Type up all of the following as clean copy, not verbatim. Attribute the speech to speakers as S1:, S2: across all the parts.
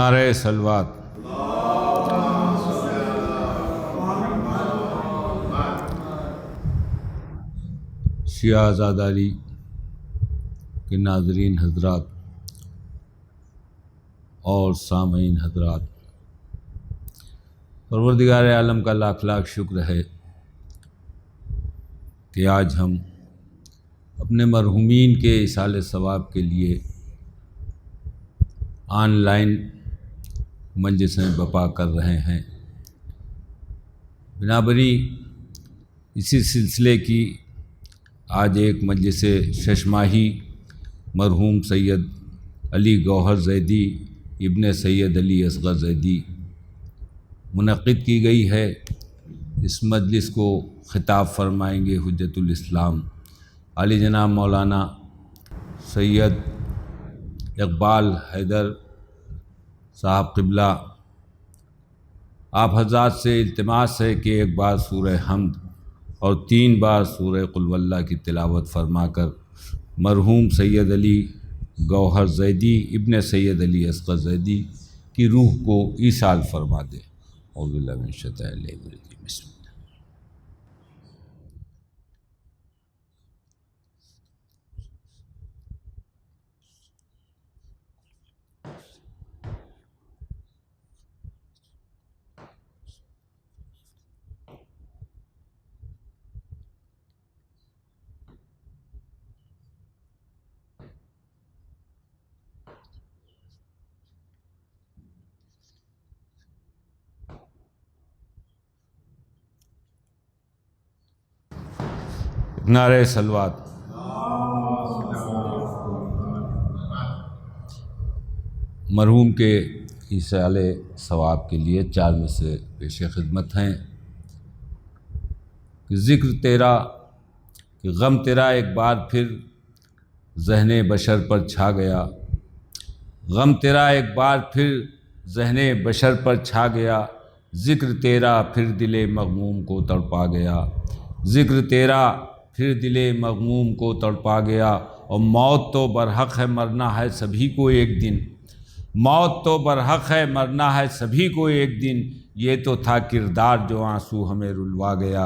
S1: نعرہ سلوات۔ شیعہ عزاداری کے ناظرین حضرات اور سامعین حضرات، پروردگار عالم کا لاکھ لاکھ شکر ہے کہ آج ہم اپنے مرحومین کے ایصال ثواب کے لیے آن لائن مجلسیں برپا کر رہے ہیں۔ بنابری اسی سلسلے کی آج ایک مجلس ششماہی مرحوم سید علی گوہر زیدی ابن سید علی اصغر زیدی منعقد کی گئی ہے۔ اس مجلس کو خطاب فرمائیں گے حجت الاسلام علی جناب مولانا سید اقبال حیدر صاحب قبلہ۔ آپ حضرات سے التماس ہے کہ ایک بار سورہ حمد اور 3 بار سورہ قل واللہ کی تلاوت فرما کر مرحوم سید علی گوہر زیدی ابن سید علی اصغر زیدی کی روح کو ایصال فرما دے۔ اعوذ باللہ من الشیطان الرجیم۔ بسم اللہ۔ نعرہ سلوات۔ مرحوم کے ایصال ثواب کے لیے 4 میں سے پیش خدمت ہیں کہ ذکر تیرا کہ غم تیرا ایک بار پھر ذہن بشر پر چھا گیا، غم تیرا ایک بار پھر ذہن بشر پر چھا گیا، ذکر تیرا پھر دل مغموم کو تڑپا گیا، ذکر تیرا پھر دل مغموم کو تڑپا گیا۔ اور موت تو برحق ہے مرنا ہے سبھی کو ایک دن، موت تو برحق ہے مرنا ہے سبھی کو ایک دن، یہ تو تھا کردار جو آنسو ہمیں رلوا گیا،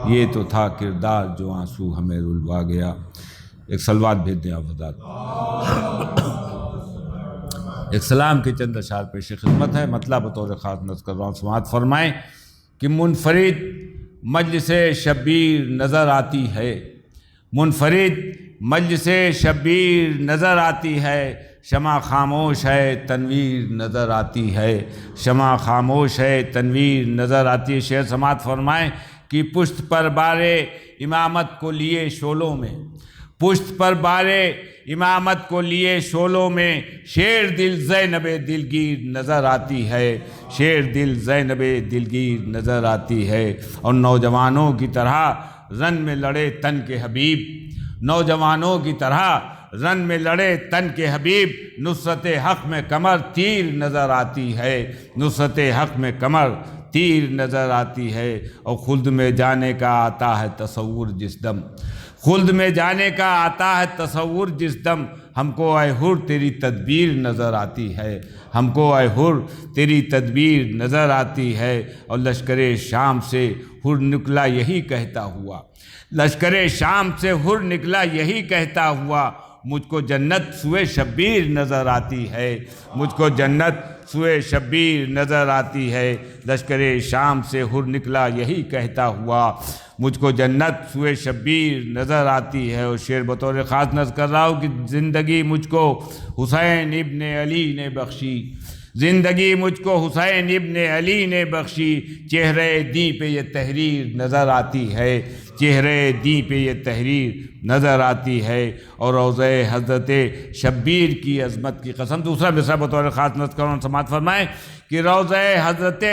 S1: یہ تو تھا کردار جو آنسو ہمیں رلوا گیا۔ ایک صلوات بھیج دیں آپ حضرات۔ ایک سلام کے چند اشعار پیش خدمت ہے، مطلب بطور خاص نظر کر رہا ہوں، سماعت فرمائیں کہ منفرد مجلس شبیر نظر آتی ہے، منفرد مجلس شبیر نظر آتی ہے، شمع خاموش ہے تنویر نظر آتی ہے، شمع خاموش ہے تنویر نظر آتی ہے۔ شعر سماعت فرمائیں کہ پشت پر بارے امامت کو لیے شعلوں میں، پشت پر بارے امامت کو لیے شعلوں میں، شیر دل زینب دلگیر نظر آتی ہے، شیر دل زینب دلگیر نظر آتی ہے۔ اور نوجوانوں کی طرح رن میں لڑے تن کے حبیب، نوجوانوں کی طرح رن میں لڑے تن کے حبیب، نصرت حق میں کمر تیر نظر آتی ہے، نصرت حق میں کمر تیر نظر آتی ہے۔ اور خلد میں جانے کا آتا ہے تصور جس دم، خلد میں جانے کا آتا ہے تصور جس دم، ہم کو اے حر تیری تدبیر نظر آتی ہے، ہم کو اے حر تیری تدبیر نظر آتی ہے۔ اور لشکر شام سے حر نکلا یہی کہتا ہوا، لشکر شام سے حر نکلا یہی کہتا ہوا، مجھ کو جنت سوئے شبیر نظر آتی ہے، مجھ کو جنت سوئے شبیر نظر آتی ہے۔ لشکر شام سے حر نکلا یہی کہتا ہوا، مجھ کو جنت سوئے شبیر نظر آتی ہے۔ اور شعر بطور خاص نظر کر رہا ہوں کہ زندگی مجھ کو حسین ابن علی نے بخشی، زندگی مجھ کو حسین ابن علی نے بخشی، چہرے دی پہ یہ تحریر نظر آتی ہے، چہرے دی پہ یہ تحریر نظر آتی ہے۔ اور روضہ حضرت شبیر کی عظمت کی قسم، دوسرا مصرع بطور خاص نظر کروں، سماعت فرمائیں کہ روضہ حضرت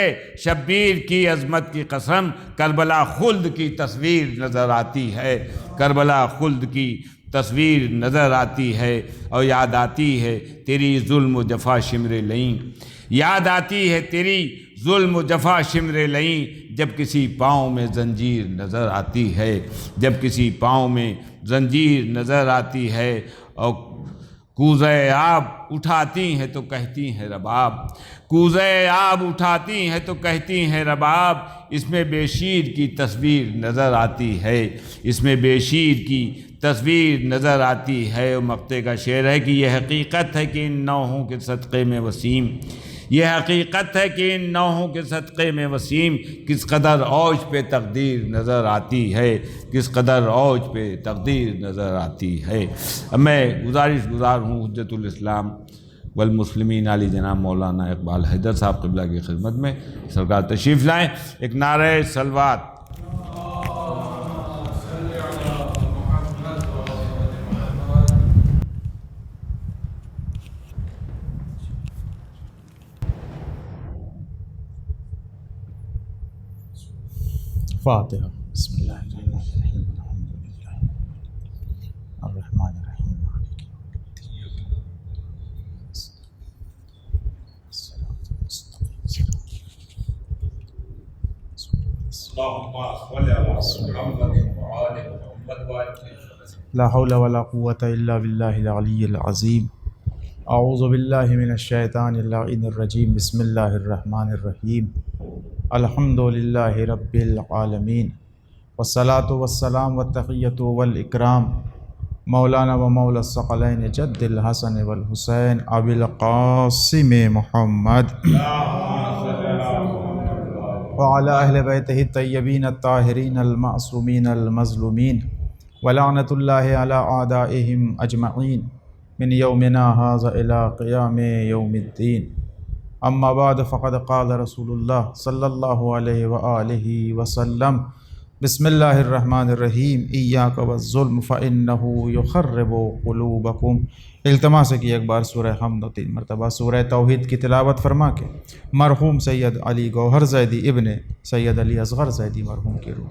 S1: شبیر کی عظمت کی قسم، کربلا خلد کی تصویر نظر آتی ہے، کربلا خلد کی تصویر نظر آتی ہے۔ اور یاد آتی ہے تیری ظلم و جفا شمر لئیں، یاد آتی ہے تیری ظلم و جفا شمر لئیں، جب کسی پاؤں میں زنجیر نظر آتی ہے، جب کسی پاؤں میں زنجیر نظر آتی ہے۔ کوزے آب اٹھاتی ہیں تو کہتی ہیں رباب، کوزے آب اٹھاتی ہیں تو کہتی ہیں رباب، اس میں بے شیر کی تصویر نظر آتی ہے، اس میں بے شیر کی تصویر نظر آتی ہے۔ مقطع کا شعر ہے کہ یہ حقیقت ہے کہ ان نوحوں کے صدقے میں وسیم، یہ حقیقت ہے کہ ان نوحوں کے صدقے میں وسیم کس قدر اوج پہ تقدیر نظر آتی ہے، کس قدر اوج پہ تقدیر نظر آتی ہے۔ اب میں گزارش گزار ہوں حجت الاسلام والمسلمین علی جناب مولانا اقبال حیدر صاحب قبلہ کی خدمت میں، سرکار تشریف لائیں، ایک نعرہ صلوات۔
S2: فاتحہ۔ بسم اللہ الرحمن الرحیم، الرحمن الرحیم، مالک یوم الدین، الصراط المستقیم، لا حول ولا قوة الا باللہ العلی العظیم۔ اعوذ باللہ من الشیطان اللعین الرجیم، بسم اللہ الرحمن الرحیم، الحمد للہ رب العالمین، والصلاة والسلام والتحیۃ والاکرام مولانا و مولا الثقلین جد الحسن والحسین ابی القاسم محمد وعلی اہل بیتہ الطیبین الطاہرین المعصومین المظلومین، ولعنۃ اللہ علی اعدائہم اجمعین من یومنا ھذا الی قیام یوم الدین۔ اما بعد فقد قال رسول اللہ صلی اللہ علیہ وآلہ وسلم، بسم اللہ الرحمن الرحیم، ایاک والظلم فإنہ یخرب قلوبکم۔ التماس ہے کہ ایک بار سورہ حمد و 3 مرتبہ سورہ توحید کی تلاوت فرما کے مرحوم سید علی گوہر زیدی ابن سید علی اصغر زیدی مرحوم کی روح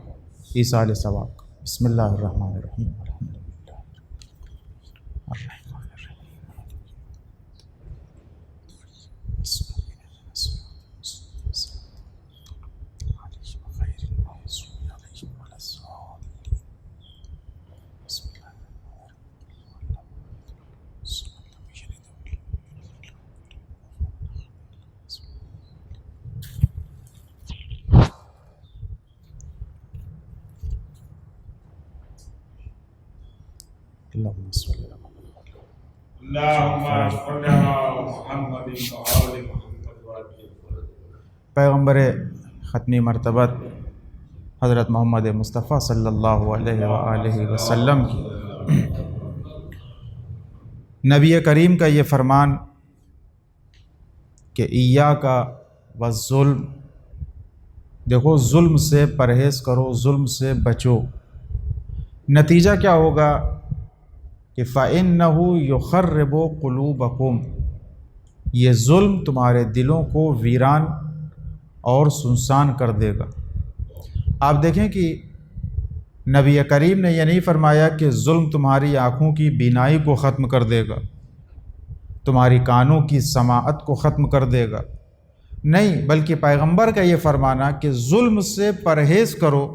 S2: ایصال ثواب۔ بسم اللہ الرحمن الرحیم، الحمد للہ الرحمن الرحیم، اللہم صلی اللہ پیغمبر ختمی مرتبت حضرت محمد مصطفیٰ صلی اللہ علیہ وآلہ وسلم کی نبی کریم کا یہ فرمان کہ ایاک والظلم، دیکھو ظلم سے پرہیز کرو، ظلم سے بچو۔ نتیجہ کیا ہوگا کہ فَإِنَّهُ يُخَرِّبُ قُلُوبَكُمْ، یہ ظلم تمہارے دلوں کو ویران اور سنسان کر دے گا۔ آپ دیکھیں کہ نبی کریم نے یہ نہیں فرمایا کہ ظلم تمہاری آنکھوں کی بینائی کو ختم کر دے گا، تمہاری کانوں کی سماعت کو ختم کر دے گا، نہیں، بلکہ پیغمبر کا یہ فرمانا کہ ظلم سے پرہیز کرو،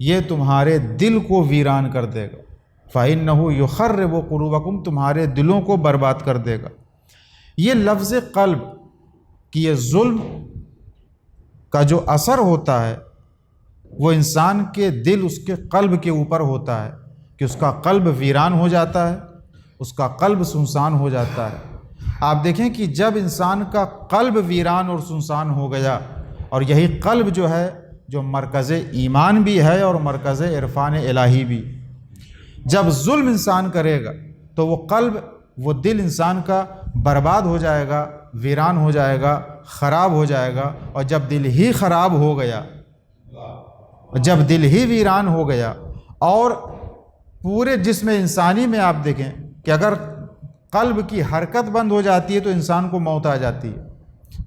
S2: یہ تمہارے دل کو ویران کر دے گا۔ فَإِنَّهُ يُخَرِّبُ قُلُوبَكُمْ، تمہارے دلوں کو برباد کر دے گا۔ یہ لفظ قلب کہ یہ ظلم کا جو اثر ہوتا ہے وہ انسان کے دل، اس کے قلب کے اوپر ہوتا ہے کہ اس کا قلب ویران ہو جاتا ہے، اس کا قلب سنسان ہو جاتا ہے۔ آپ دیکھیں کہ جب انسان کا قلب ویران اور سنسان ہو گیا، اور یہی قلب جو ہے جو مرکز ایمان بھی ہے اور مرکز عرفان الہی بھی، جب ظلم انسان کرے گا تو وہ قلب، وہ دل انسان کا برباد ہو جائے گا، ویران ہو جائے گا، خراب ہو جائے گا۔ اور جب دل ہی خراب ہو گیا، جب دل ہی ویران ہو گیا، اور پورے جسم انسانی میں آپ دیکھیں کہ اگر قلب کی حرکت بند ہو جاتی ہے تو انسان کو موت آ جاتی ہے۔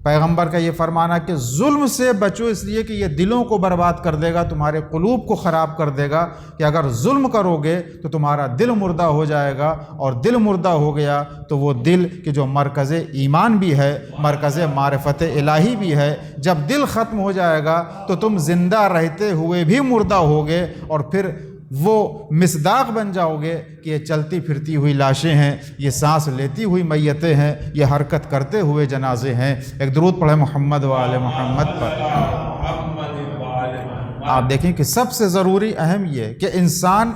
S2: پیغمبر کا یہ فرمانا کہ ظلم سے بچو، اس لیے کہ یہ دلوں کو برباد کر دے گا، تمہارے قلوب کو خراب کر دے گا، کہ اگر ظلم کرو گے تو تمہارا دل مردہ ہو جائے گا، اور دل مردہ ہو گیا تو وہ دل کہ جو مرکز ایمان بھی ہے، مرکز معرفت الہی بھی ہے، جب دل ختم ہو جائے گا تو تم زندہ رہتے ہوئے بھی مردہ ہوگے، اور پھر وہ مصداق بن جاؤ گے کہ یہ چلتی پھرتی ہوئی لاشیں ہیں، یہ سانس لیتی ہوئی میتیں ہیں، یہ حرکت کرتے ہوئے جنازے ہیں۔ ایک درود پڑھیں محمد و آل محمد پر۔ آپ دیکھیں کہ سب سے ضروری اہم یہ ہے کہ انسان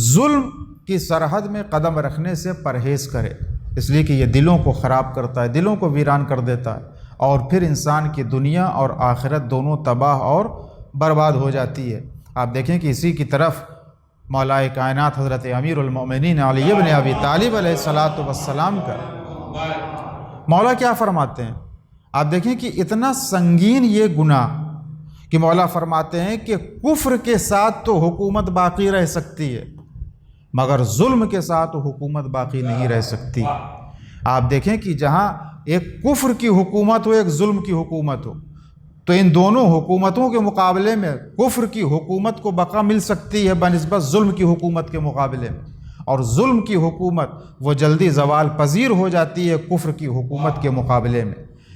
S2: ظلم کی سرحد میں قدم رکھنے سے پرہیز کرے، اس لیے کہ یہ دلوں کو خراب کرتا ہے، دلوں کو ویران کر دیتا ہے، اور پھر انسان کی دنیا اور آخرت دونوں تباہ اور برباد ہو جاتی ہے۔ آپ دیکھیں کہ اسی کی طرف مولا کائنات حضرت امیر المومنین علی بن ابی طالب علیہ الصلاۃ والسلام کا مولا کیا فرماتے ہیں؟ آپ دیکھیں کہ اتنا سنگین یہ گناہ کہ مولا فرماتے ہیں کہ کفر کے ساتھ تو حکومت باقی رہ سکتی ہے، مگر ظلم کے ساتھ تو حکومت باقی نہیں رہ سکتی۔ آپ دیکھیں کہ جہاں ایک کفر کی حکومت ہو، ایک ظلم کی حکومت ہو، تو ان دونوں حکومتوں کے مقابلے میں کفر کی حکومت کو بقا مل سکتی ہے بنسبت ظلم کی حکومت کے مقابلے میں، اور ظلم کی حکومت وہ جلدی زوال پذیر ہو جاتی ہے کفر کی حکومت کے مقابلے میں،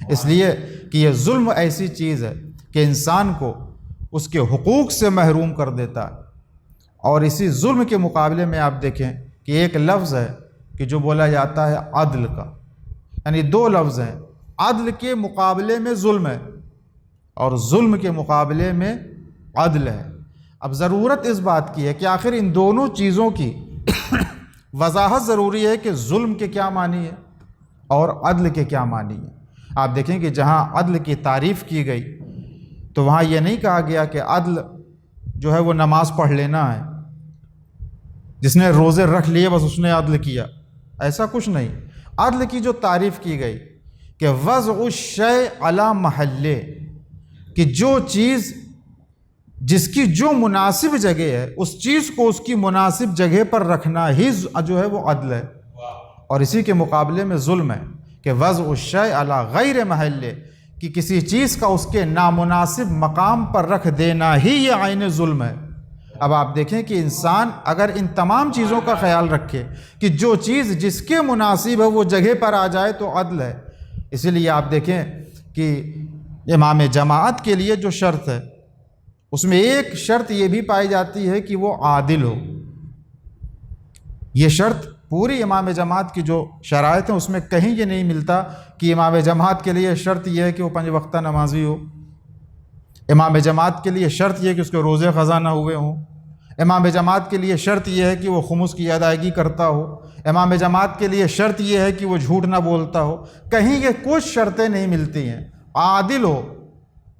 S2: اس لیے کہ یہ ظلم ایسی چیز ہے کہ انسان کو اس کے حقوق سے محروم کر دیتا ہے۔ اور اسی ظلم کے مقابلے میں آپ دیکھیں کہ ایک لفظ ہے کہ جو بولا جاتا ہے عدل کا، یعنی دو لفظ ہیں، عدل کے مقابلے میں ظلم ہے اور ظلم کے مقابلے میں عدل ہے۔ اب ضرورت اس بات کی ہے کہ آخر ان دونوں چیزوں کی وضاحت ضروری ہے کہ ظلم کے کیا معنی ہے اور عدل کے کیا معنی ہے۔ آپ دیکھیں کہ جہاں عدل کی تعریف کی گئی تو وہاں یہ نہیں کہا گیا کہ عدل جو ہے وہ نماز پڑھ لینا ہے، جس نے روزے رکھ لیے بس اس نے عدل کیا، ایسا کچھ نہیں۔ عدل کی جو تعریف کی گئی کہ وضع الشیء علی محلہ، کہ جو چیز جس کی جو مناسب جگہ ہے اس چیز کو اس کی مناسب جگہ پر رکھنا ہی جو ہے وہ عدل ہے، اور اسی کے مقابلے میں ظلم ہے کہ وضع الشیء علی غیر محلہ، کہ کسی چیز کا اس کے نامناسب مقام پر رکھ دینا ہی یہ عین ظلم ہے۔ اب آپ دیکھیں کہ انسان اگر ان تمام چیزوں کا خیال رکھے کہ جو چیز جس کے مناسب ہے وہ جگہ پر آ جائے تو عدل ہے۔ اسی لیے آپ دیکھیں کہ امام جماعت کے لیے جو شرط ہے اس میں ایک شرط یہ بھی پائی جاتی ہے کہ وہ عادل ہو۔ یہ شرط پوری امام جماعت کی جو شرائط ہیں اس میں کہیں یہ نہیں ملتا کہ امام جماعت کے لیے شرط یہ ہے کہ وہ 5 وقتہ نمازی ہو، امام جماعت کے لیے شرط یہ ہے کہ اس کے روزے قضا نہ ہوئے ہوں، امام جماعت کے لیے شرط یہ ہے کہ وہ خمس کی ادائیگی کرتا ہو، امام جماعت کے لیے شرط یہ ہے کہ وہ جھوٹ نہ بولتا ہو، کہیں یہ کچھ شرطیں نہیں ملتی ہیں۔ عادل ہو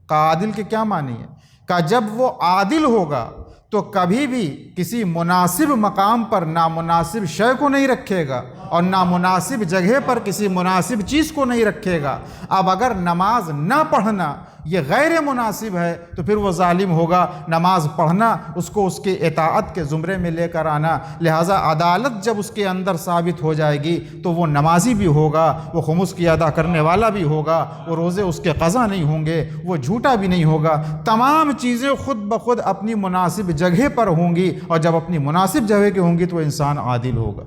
S2: کا عادل کے کیا معنی ہے؟ کہ جب وہ عادل ہوگا تو کبھی بھی کسی مناسب مقام پر نامناسب شے کو نہیں رکھے گا اور نامناسب جگہ پر کسی مناسب چیز کو نہیں رکھے گا۔ اب اگر نماز نہ پڑھنا یہ غیر مناسب ہے تو پھر وہ ظالم ہوگا، نماز پڑھنا اس کو اس کے اطاعت کے زمرے میں لے کر آنا، لہٰذا عدالت جب اس کے اندر ثابت ہو جائے گی تو وہ نمازی بھی ہوگا، وہ خمس کی ادا کرنے والا بھی ہوگا، وہ روزے اس کے قضا نہیں ہوں گے، وہ جھوٹا بھی نہیں ہوگا، تمام چیزیں خود بخود اپنی مناسب جگہ پر ہوں گی، اور جب اپنی مناسب جگہ کی ہوں گی تو وہ انسان عادل ہوگا۔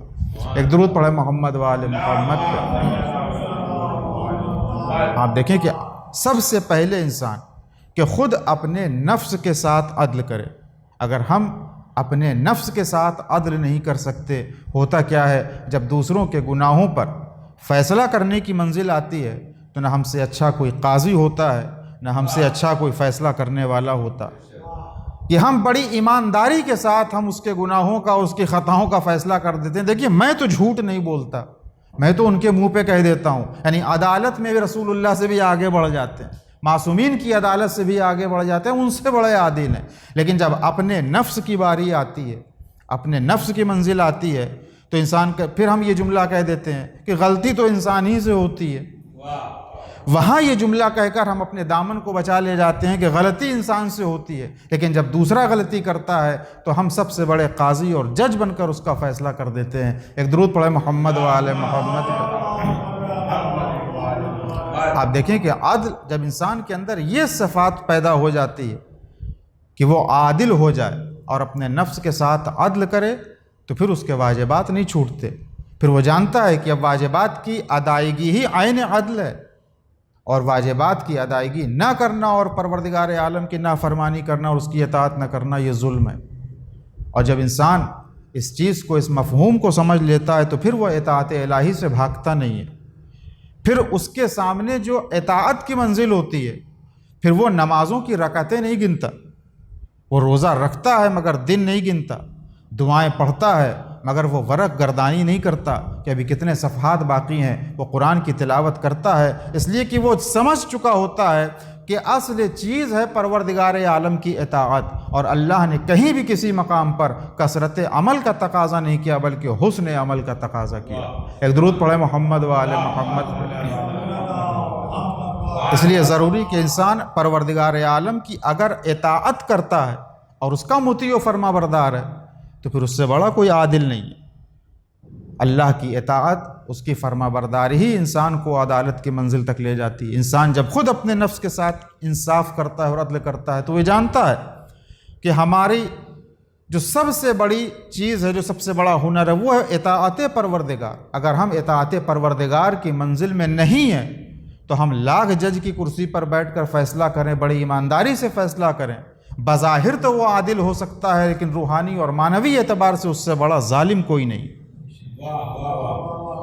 S2: ایک درود پڑھیں محمد و آل محمد پر۔ آپ دیکھیں کہ سب سے پہلے انسان کہ خود اپنے نفس کے ساتھ عدل کرے۔ اگر ہم اپنے نفس کے ساتھ عدل نہیں کر سکتے، ہوتا کیا ہے جب دوسروں کے گناہوں پر فیصلہ کرنے کی منزل آتی ہے تو نہ ہم سے اچھا کوئی قاضی ہوتا ہے، نہ ہم سے اچھا کوئی فیصلہ کرنے والا ہوتا، کہ ہم بڑی ایمانداری کے ساتھ ہم اس کے گناہوں کا، اس کی خطاؤں کا فیصلہ کر دیتے ہیں۔ دیکھیے میں تو جھوٹ نہیں بولتا، میں تو ان کے منہ پہ کہہ دیتا ہوں، یعنی عدالت میں بھی رسول اللہ سے بھی آگے بڑھ جاتے ہیں، معصومین کی عدالت سے بھی آگے بڑھ جاتے ہیں، ان سے بڑے عادل ہیں۔ لیکن جب اپنے نفس کی باری آتی ہے، اپنے نفس کی منزل آتی ہے تو انسان کا پھر ہم یہ جملہ کہہ دیتے ہیں کہ غلطی تو انسان ہی سے ہوتی ہے۔ وہاں یہ جملہ کہہ کر ہم اپنے دامن کو بچا لے جاتے ہیں کہ غلطی انسان سے ہوتی ہے، لیکن جب دوسرا غلطی کرتا ہے تو ہم سب سے بڑے قاضی اور جج بن کر اس کا فیصلہ کر دیتے ہیں۔ ایک درود پڑھیں محمد و آل محمد پر۔ آپ دیکھیں کہ عدل جب انسان کے اندر یہ صفات پیدا ہو جاتی ہے کہ وہ عادل ہو جائے اور اپنے نفس کے ساتھ عدل کرے تو پھر اس کے واجبات نہیں چھوٹتے، پھر وہ جانتا ہے کہ اب واجبات کی ادائیگی ہی عین عدل ہے، اور واجبات کی ادائیگی نہ کرنا اور پروردگار عالم کی نافرمانی کرنا اور اس کی اطاعت نہ کرنا یہ ظلم ہے۔ اور جب انسان اس چیز کو، اس مفہوم کو سمجھ لیتا ہے تو پھر وہ اطاعت الہی سے بھاگتا نہیں ہے. پھر اس کے سامنے جو اطاعت کی منزل ہوتی ہے، پھر وہ نمازوں کی رکعتیں نہیں گنتا، وہ روزہ رکھتا ہے مگر دن نہیں گنتا، دعائیں پڑھتا ہے مگر وہ ورق گردانی نہیں کرتا کہ ابھی کتنے صفحات باقی ہیں. وہ قرآن کی تلاوت کرتا ہے اس لیے کہ وہ سمجھ چکا ہوتا ہے کہ اصل چیز ہے پروردگار عالم کی اطاعت، اور اللہ نے کہیں بھی کسی مقام پر کثرت عمل کا تقاضا نہیں کیا بلکہ حسن عمل کا تقاضا کیا. ایک درود پڑھے محمد و آل محمد. اس لیے ضروری کہ انسان پروردگار عالم کی اگر اطاعت کرتا ہے اور اس کا مطیع و فرما بردار ہے تو پھر اس سے بڑا کوئی عادل نہیں ہے. اللہ کی اطاعت، اس کی فرما برداری ہی انسان کو عدالت کی منزل تک لے جاتی ہے. انسان جب خود اپنے نفس کے ساتھ انصاف کرتا ہے اور عدل کرتا ہے تو وہ جانتا ہے کہ ہماری جو سب سے بڑی چیز ہے، جو سب سے بڑا ہنر ہے، وہ ہے اطاعت پروردگار. اگر ہم اطاعت پروردگار کی منزل میں نہیں ہیں تو ہم لاکھ جج کی کرسی پر بیٹھ کر فیصلہ کریں، بڑی ایمانداری سے فیصلہ کریں، بظاہر تو وہ عادل ہو سکتا ہے لیکن روحانی اور معنوی اعتبار سے اس سے بڑا ظالم کوئی نہیں،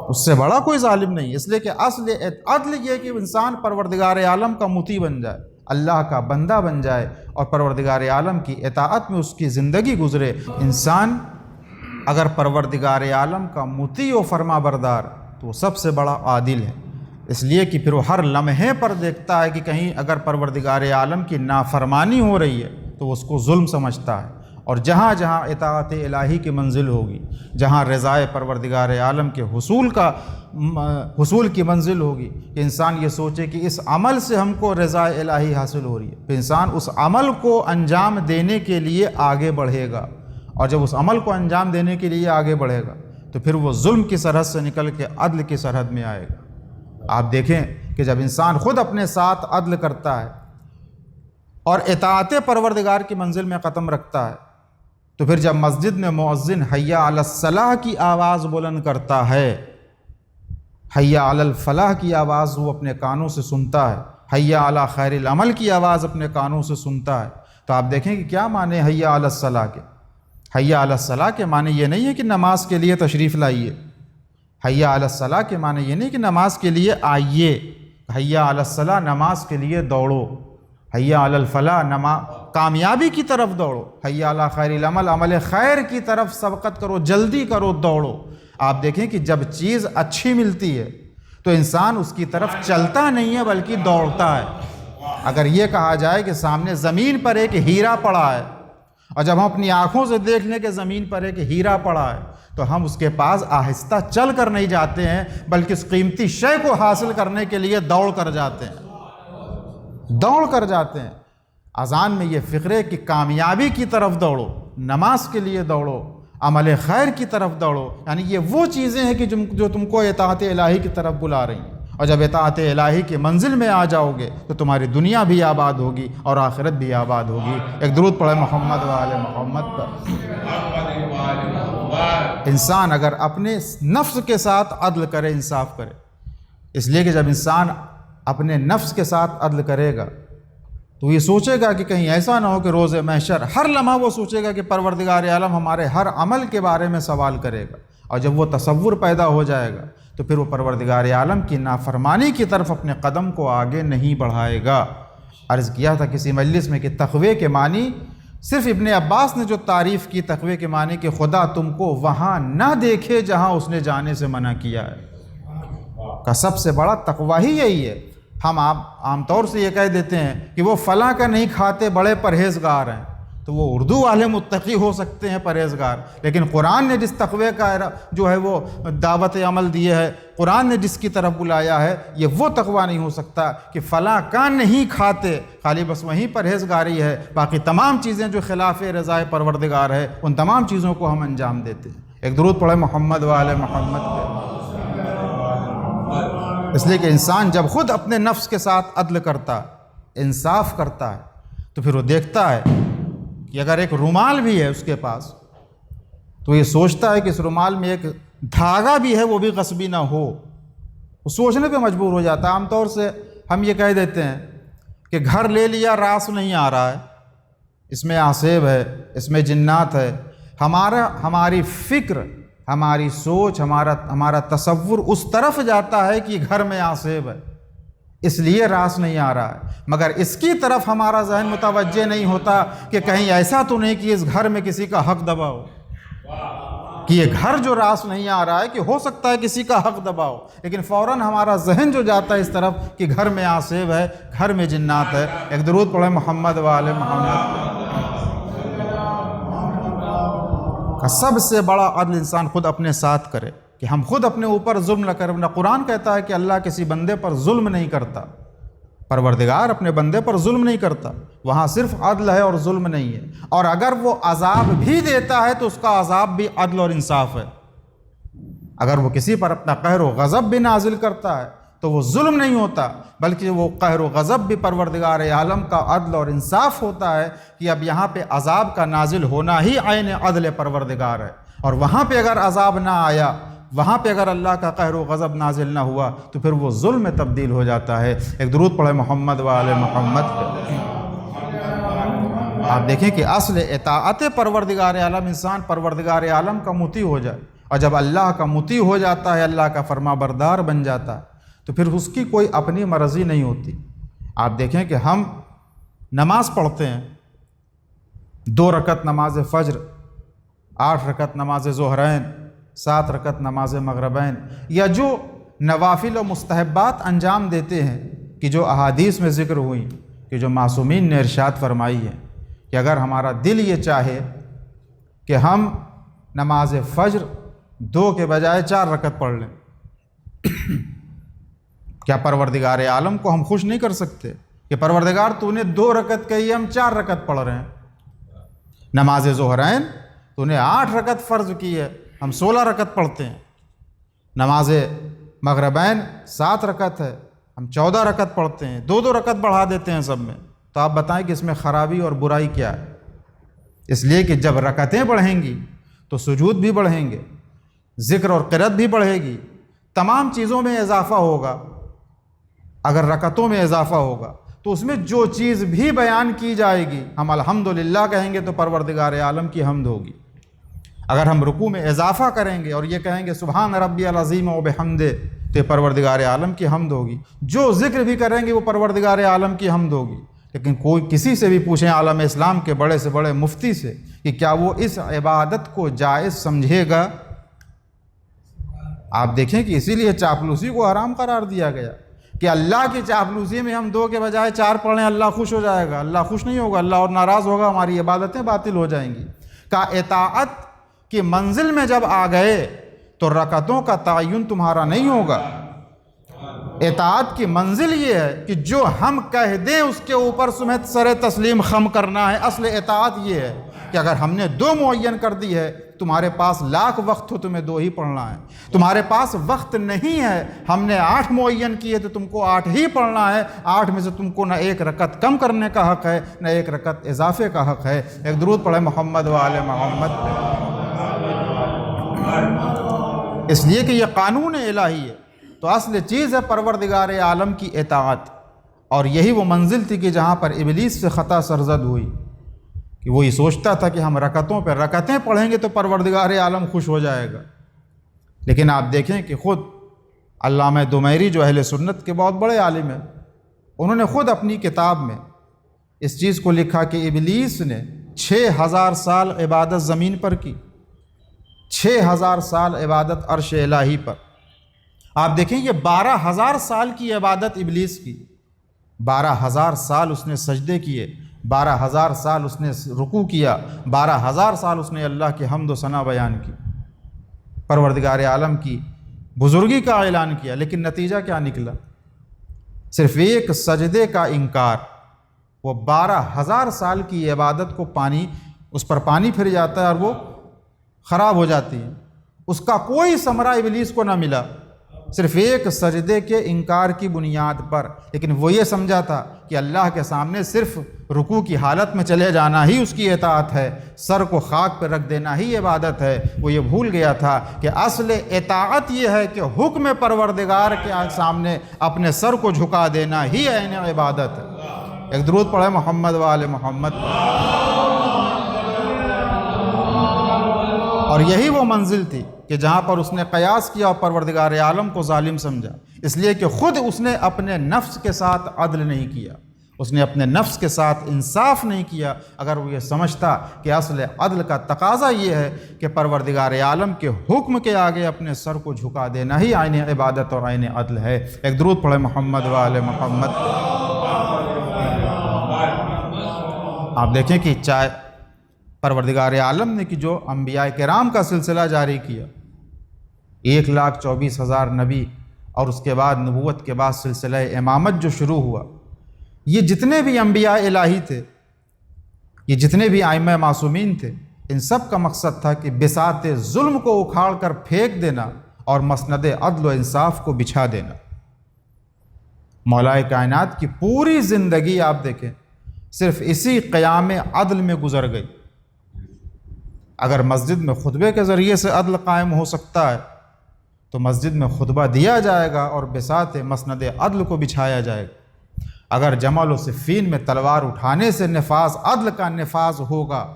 S2: اس سے بڑا کوئی ظالم نہیں. اس لیے کہ اصل عدل یہ کہ انسان پروردگار عالم کا مطیع بن جائے، اللہ کا بندہ بن جائے اور پروردگار عالم کی اطاعت میں اس کی زندگی گزرے. انسان اگر پروردگار عالم کا مطیع و فرما بردار تو وہ سب سے بڑا عادل ہے. اس لیے کہ پھر وہ ہر لمحے پر دیکھتا ہے کہ کہیں اگر پروردگار عالم کی نافرمانی ہو رہی ہے تو وہ اس کو ظلم سمجھتا ہے. اور جہاں جہاں اطاعت الہی کی منزل ہوگی، جہاں رضائے پروردگار عالم کے حصول کی منزل ہوگی کہ انسان یہ سوچے کہ اس عمل سے ہم کو رضائے الہی حاصل ہو رہی ہے، پھر انسان اس عمل کو انجام دینے کے لیے آگے بڑھے گا. اور جب اس عمل کو انجام دینے کے لیے آگے بڑھے گا تو پھر وہ ظلم کی سرحد سے نکل کے عدل کی سرحد میں آئے گا. آپ دیکھیں کہ جب انسان خود اپنے ساتھ عدل کرتا ہے اور اطاعت پروردگار کی منزل میں قدم رکھتا ہے تو پھر جب مسجد میں مؤذن حی علی الصلاح کی آواز بلند کرتا ہے، حی علی الفلاح کی آواز وہ اپنے کانوں سے سنتا ہے، حی علی خیر العمل کی آواز اپنے کانوں سے سنتا ہے، تو آپ دیکھیں کہ کیا معنی حی علی الصلاح کے. حی علی الصلاح کے معنی یہ نہیں ہے کہ نماز کے لیے تشریف لائیے، حی علی الصلاح کے معنی یہ نہیں کہ نماز کے لیے آئیے، حی علی الصلاح نماز کے لیے دوڑو، حی علی الفلاح کامیابی کی طرف دوڑو، حی علی خیر العمل عمل خیر کی طرف سبقت کرو، جلدی کرو، دوڑو. آپ دیکھیں کہ جب چیز اچھی ملتی ہے تو انسان اس کی طرف چلتا نہیں ہے بلکہ دوڑتا ہے. اگر یہ کہا جائے کہ سامنے زمین پر ایک ہیرا پڑا ہے اور جب ہم اپنی آنکھوں سے دیکھ لیں کہ زمین پر ایک ہیرا پڑا ہے تو ہم اس کے پاس آہستہ چل کر نہیں جاتے ہیں بلکہ اس قیمتی شے کو حاصل کرنے کے لیے دوڑ کر جاتے ہیں، دوڑ کر جاتے ہیں. اذان میں یہ فکر ہے کہ کامیابی کی طرف دوڑو، نماز کے لیے دوڑو، عمل خیر کی طرف دوڑو، یعنی یہ وہ چیزیں ہیں کہ جو تم کو اطاعت الہی کی طرف بلا رہی ہیں. اور جب اطاعت الہی کی منزل میں آ جاؤ گے تو تمہاری دنیا بھی آباد ہوگی اور آخرت بھی آباد ہوگی. ایک درود پڑھے محمد و آل محمد پر. انسان اگر اپنے نفس کے ساتھ عدل کرے، انصاف کرے، اس لیے کہ جب انسان اپنے نفس کے ساتھ عدل کرے گا تو یہ سوچے گا کہ کہیں ایسا نہ ہو کہ روز محشر ہر لمحہ وہ سوچے گا کہ پروردگار عالم ہمارے ہر عمل کے بارے میں سوال کرے گا. اور جب وہ تصور پیدا ہو جائے گا تو پھر وہ پروردگار عالم کی نافرمانی کی طرف اپنے قدم کو آگے نہیں بڑھائے گا. عرض کیا تھا کسی مجلس میں کہ تقوی کے معنی صرف ابن عباس نے جو تعریف کی تقوی کے معنی کہ خدا تم کو وہاں نہ دیکھے جہاں اس نے جانے سے منع کیا ہے، کا سب سے بڑا تقوی ہی یہی ہے. ہم عام طور سے یہ کہہ دیتے ہیں کہ وہ فلاں کا نہیں کھاتے، بڑے پرہیزگار ہیں، تو وہ اردو والے متقی ہو سکتے ہیں، پرہیزگار، لیکن قرآن نے جس تقوی کا جو ہے وہ دعوت عمل دی ہے، قرآن نے جس کی طرف بلایا ہے، یہ وہ تقوی نہیں ہو سکتا کہ فلاں کا نہیں کھاتے، خالی بس وہیں پرہیزگاری ہے، باقی تمام چیزیں جو خلاف رضائے پروردگار ہے ان تمام چیزوں کو ہم انجام دیتے ہیں. ایک درود پڑھے محمد و آل محمد پہ. اس لیے کہ انسان جب خود اپنے نفس کے ساتھ عدل کرتا ہے، انصاف کرتا ہے، تو پھر وہ دیکھتا ہے کہ اگر ایک رومال بھی ہے اس کے پاس تو یہ سوچتا ہے کہ اس رومال میں ایک دھاگا بھی ہے وہ بھی غصبی نہ ہو. وہ سوچنے پہ مجبور ہو جاتا ہے. عام طور سے ہم یہ کہہ دیتے ہیں کہ گھر لے لیا، راس نہیں آ رہا ہے، اس میں آسیب ہے، اس میں جنات ہے، ہماری فکر، ہماری سوچ، ہمارا تصور اس طرف جاتا ہے کہ گھر میں آصیب ہے، اس لیے راس نہیں آ رہا ہے، مگر اس کی طرف ہمارا ذہن متوجہ نہیں ہوتا کہ کہیں ایسا تو نہیں کہ اس گھر میں کسی کا حق دبا ہو، کہ یہ گھر جو راس نہیں آ رہا ہے کہ ہو سکتا ہے کسی کا حق دبا ہو، لیکن فوراً ہمارا ذہن جو جاتا ہے اس طرف کہ گھر میں آصیب ہے، گھر میں جنات ہے۔ ایک درود پڑھیں محمد و آل محمد۔ سب سے بڑا عدل انسان خود اپنے ساتھ کرے، کہ ہم خود اپنے اوپر ظلم نہ کریں۔ قرآن کہتا ہے کہ اللہ کسی بندے پر ظلم نہیں کرتا، پروردگار اپنے بندے پر ظلم نہیں کرتا، وہاں صرف عدل ہے اور ظلم نہیں ہے، اور اگر وہ عذاب بھی دیتا ہے تو اس کا عذاب بھی عدل اور انصاف ہے۔ اگر وہ کسی پر اپنا قہر و غضب بھی نازل کرتا ہے تو وہ ظلم نہیں ہوتا، بلکہ وہ قہر و غضب بھی پروردگار عالم کا عدل اور انصاف ہوتا ہے، کہ اب یہاں پہ عذاب کا نازل ہونا ہی عین عدل پروردگار ہے، اور وہاں پہ اگر عذاب نہ آیا، وہاں پہ اگر اللہ کا قہر و غضب نازل نہ ہوا تو پھر وہ ظلم میں تبدیل ہو جاتا ہے۔ ایک درود پڑھے محمد و آل محمد پہ۔ آپ دیکھیں کہ اصل اطاعت پروردگار عالم، انسان پروردگار عالم کا مطیع ہو جائے، اور جب اللہ کا مطیع ہو جاتا ہے، اللہ کا فرما بردار بن جاتا ہے، تو پھر اس کی کوئی اپنی مرضی نہیں ہوتی۔ آپ دیکھیں کہ ہم نماز پڑھتے ہیں، 2 رکعت نماز فجر، 8 رکعت نماز ظہرین، 7 رکعت نماز مغربین، یا جو نوافل و مستحبات انجام دیتے ہیں، کہ جو احادیث میں ذکر ہوئی، کہ جو معصومین نے ارشاد فرمائی ہے کہ اگر ہمارا دل یہ چاہے کہ ہم نماز فجر 2 کے بجائے 4 رکعت پڑھ لیں، کیا پروردگار عالم کو ہم خوش نہیں کر سکتے کہ پروردگار تو نے 2 رکعت کہی، ہم 4 رکعت پڑھ رہے ہیں؟ نماز ظہرین تو نے 8 رکعت فرض کی ہے، ہم 16 رکعت پڑھتے ہیں۔ نماز مغربین 7 رکعت ہے، ہم 14 رکعت پڑھتے ہیں، 2 رکعت بڑھا دیتے ہیں سب میں۔ تو آپ بتائیں کہ اس میں خرابی اور برائی کیا ہے؟ اس لیے کہ جب رکعتیں بڑھیں گی تو سجود بھی بڑھیں گے، ذکر اور قرأت بھی بڑھے گی، تمام چیزوں میں اضافہ ہوگا۔ اگر رکعتوں میں اضافہ ہوگا تو اس میں جو چیز بھی بیان کی جائے گی، ہم الحمدللہ کہیں گے تو پروردگار عالم کی حمد ہوگی۔ اگر ہم رکوع میں اضافہ کریں گے اور یہ کہیں گے سبحان ربی العظیم و بحمدہ، تو یہ پروردگار عالم کی حمد ہوگی۔ جو ذکر بھی کریں گے وہ پروردگار عالم کی حمد ہوگی۔ لیکن کوئی کسی سے بھی پوچھیں عالم اسلام کے بڑے سے بڑے مفتی سے کہ کیا وہ اس عبادت کو جائز سمجھے گا؟ آپ دیکھیں کہ اسی لیے چاپلوسی کو حرام قرار دیا گیا، کہ اللہ کی چاپلوسی میں ہم 2 کے بجائے 4 پڑھ لیں، اللہ خوش ہو جائے گا۔ اللہ خوش نہیں ہوگا، اللہ اور ناراض ہوگا، ہماری عبادتیں باطل ہو جائیں گی۔ کا اطاعت کی منزل میں جب آ گئے تو رکعتوں کا تعین تمہارا نہیں ہوگا۔ اطاعت کی منزل یہ ہے کہ جو ہم کہہ دیں اس کے اوپر سمیت سر تسلیم خم کرنا ہے۔ اصل اطاعت یہ ہے کہ اگر ہم نے 2 معین کر دی ہے، تمہارے پاس لاکھ وقت ہو تمہیں 2 ہی پڑھنا ہے، تمہارے پاس وقت نہیں ہے، ہم نے 8 معین کیے تو تم کو 8 ہی پڑھنا ہے، 8 میں سے تم کو نہ 1 رکعت کم کرنے کا حق ہے، نہ 1 رکعت اضافے کا حق ہے۔ ایک درود پڑھے محمد و آل محمد۔ اس لیے کہ یہ قانون الہی ہے، تو اصل چیز ہے پروردگار عالم کی اطاعت، اور یہی وہ منزل تھی کہ جہاں پر ابلیس سے خطا سرزد ہوئی، کہ وہ یہ سوچتا تھا کہ ہم رکعتوں پہ رکعتیں پڑھیں گے تو پروردگار عالم خوش ہو جائے گا۔ لیکن آپ دیکھیں کہ خود علامہ دمیری جو اہل سنت کے بہت بڑے عالم ہیں، انہوں نے خود اپنی کتاب میں اس چیز کو لکھا کہ ابلیس نے 6000 سال عبادت زمین پر کی، 6000 سال عبادت عرش الہی پر۔ آپ دیکھیں یہ 12000 سال کی عبادت ابلیس کی، 12000 سال اس نے سجدے کیے، 12000 سال اس نے رکوع کیا، 12000 سال اس نے اللہ کی حمد و ثنا بیان کی، پروردگار عالم کی بزرگی کا اعلان کیا۔ لیکن نتیجہ کیا نکلا؟ صرف 1 سجدے کا انکار۔ وہ 12000 سال کی عبادت کو اس پر پانی پھر جاتا ہے اور وہ خراب ہو جاتی ہے، اس کا کوئی ثمرہ ابلیس کو نہ ملا، صرف 1 سجدے کے انکار کی بنیاد پر۔ لیکن وہ یہ سمجھا تھا کہ اللہ کے سامنے صرف رکوع کی حالت میں چلے جانا ہی اس کی اطاعت ہے، سر کو خاک پہ رکھ دینا ہی عبادت ہے۔ وہ یہ بھول گیا تھا کہ اصل اطاعت یہ ہے کہ حکم پروردگار کے سامنے اپنے سر کو جھکا دینا ہی عین عبادت ہے۔ ایک درود پڑھے محمد و آل محمد۔ اور یہی وہ منزل تھی کہ جہاں پر اس نے قیاس کیا اور پروردگار عالم کو ظالم سمجھا، اس لیے کہ خود اس نے اپنے نفس کے ساتھ عدل نہیں کیا، اس نے اپنے نفس کے ساتھ انصاف نہیں کیا۔ اگر وہ یہ سمجھتا کہ اصل عدل کا تقاضا یہ ہے کہ پروردگار عالم کے حکم کے آگے اپنے سر کو جھکا دینا ہی عین عبادت اور عین عدل ہے۔ ایک درود پڑھے محمد و آل محمد۔ آپ دیکھیں کہ چاہے پروردگار عالم نے کہ جو انبیاء کرام کا سلسلہ جاری کیا، 1,24,000 نبی، اور اس کے بعد نبوت کے بعد سلسلہ امامت جو شروع ہوا، یہ جتنے بھی انبیاء الہی تھے، یہ جتنے بھی ائمہ معصومین تھے، ان سب کا مقصد تھا کہ بساط ظلم کو اکھاڑ کر پھینک دینا اور مسند عدل و انصاف کو بچھا دینا۔ مولا کائنات کی پوری زندگی آپ دیکھیں صرف اسی قیام عدل میں گزر گئی۔ اگر مسجد میں خطبے کے ذریعے سے عدل قائم ہو سکتا ہے تو مسجد میں خطبہ دیا جائے گا اور بساط مسند عدل کو بچھایا جائے گا۔ اگر جمل و صفین میں تلوار اٹھانے سے نفاذ عدل کا نفاذ ہوگا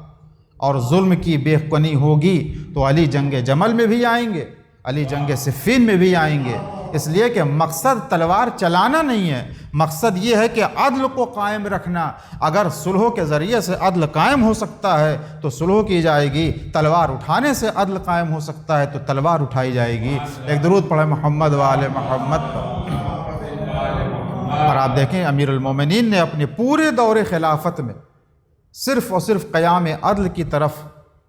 S2: اور ظلم کی بے کنی ہوگی تو علی جنگ جمل میں بھی آئیں گے، علی جنگ صفین میں بھی آئیں گے، اس لیے کہ مقصد تلوار چلانا نہیں ہے، مقصد یہ ہے کہ عدل کو قائم رکھنا۔ اگر صلح کے ذریعے سے عدل قائم ہو سکتا ہے تو صلح کی جائے گی، تلوار اٹھانے سے عدل قائم ہو سکتا ہے تو تلوار اٹھائی جائے گی۔ ایک درود پڑھے محمد و آل محمد پر۔ اور آپ دیکھیں امیر المومنین نے اپنے پورے دور خلافت میں صرف اور صرف قیام عدل کی طرف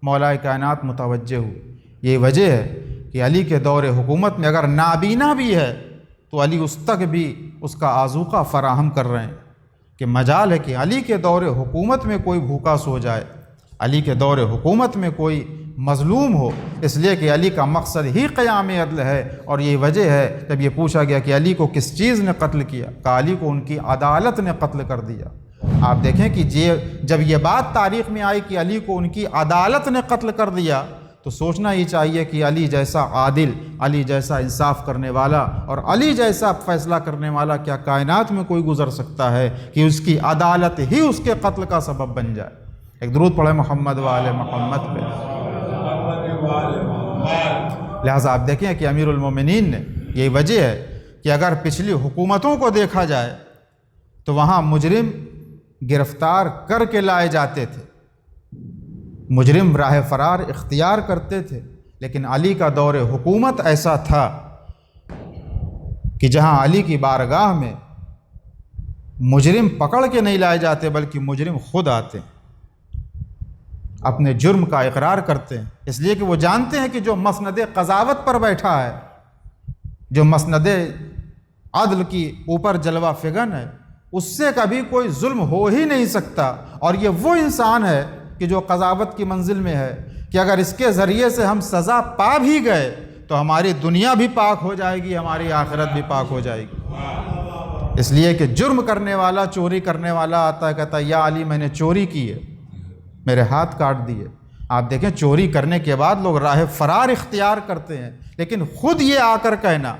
S2: مولا کائنات متوجہ ہوئے۔ یہ وجہ ہے کہ علی کے دور حکومت میں اگر نابینا بھی ہے تو علی اس تک بھی اس کا آذوقہ فراہم کر رہے ہیں کہ مجال ہے کہ علی کے دور حکومت میں کوئی بھوکا سو جائے، علی کے دور حکومت میں کوئی مظلوم ہو، اس لیے کہ علی کا مقصد ہی قیام عدل ہے۔ اور یہی وجہ ہے جب یہ پوچھا گیا کہ علی کو کس چیز نے قتل کیا، کہا علی کو ان کی عدالت نے قتل کر دیا۔ آپ دیکھیں کہ جب یہ بات تاریخ میں آئی کہ علی کو ان کی عدالت نے قتل کر دیا تو سوچنا ہی چاہیے کہ علی جیسا عادل، علی جیسا انصاف کرنے والا اور علی جیسا فیصلہ کرنے والا کیا کائنات میں کوئی گزر سکتا ہے کہ اس کی عدالت ہی اس کے قتل کا سبب بن جائے۔ ایک درود پڑھے محمد و آل محمد پہ۔ لہٰذا آپ دیکھیں کہ امیر المومنین نے یہی وجہ ہے کہ اگر پچھلی حکومتوں کو دیکھا جائے تو وہاں مجرم گرفتار کر کے لائے جاتے تھے، مجرم راہ فرار اختیار کرتے تھے، لیکن علی کا دور حکومت ایسا تھا کہ جہاں علی کی بارگاہ میں مجرم پکڑ کے نہیں لائے جاتے بلکہ مجرم خود آتے ہیں، اپنے جرم کا اقرار کرتے ہیں، اس لیے کہ وہ جانتے ہیں کہ جو مسند قضاوت پر بیٹھا ہے، جو مسند عدل کی اوپر جلوہ فگن ہے، اس سے کبھی کوئی ظلم ہو ہی نہیں سکتا۔ اور یہ وہ انسان ہے کہ جو قضاوت کی منزل میں ہے کہ اگر اس کے ذریعے سے ہم سزا پا بھی گئے تو ہماری دنیا بھی پاک ہو جائے گی، ہماری آخرت بھی پاک ہو جائے گی۔ اس لیے کہ جرم کرنے والا، چوری کرنے والا آتا ہے، کہتا ہے یا علی میں نے چوری کی ہے، میرے ہاتھ کاٹ دیے۔ آپ دیکھیں چوری کرنے کے بعد لوگ راہ فرار اختیار کرتے ہیں، لیکن خود یہ آ کر کہنا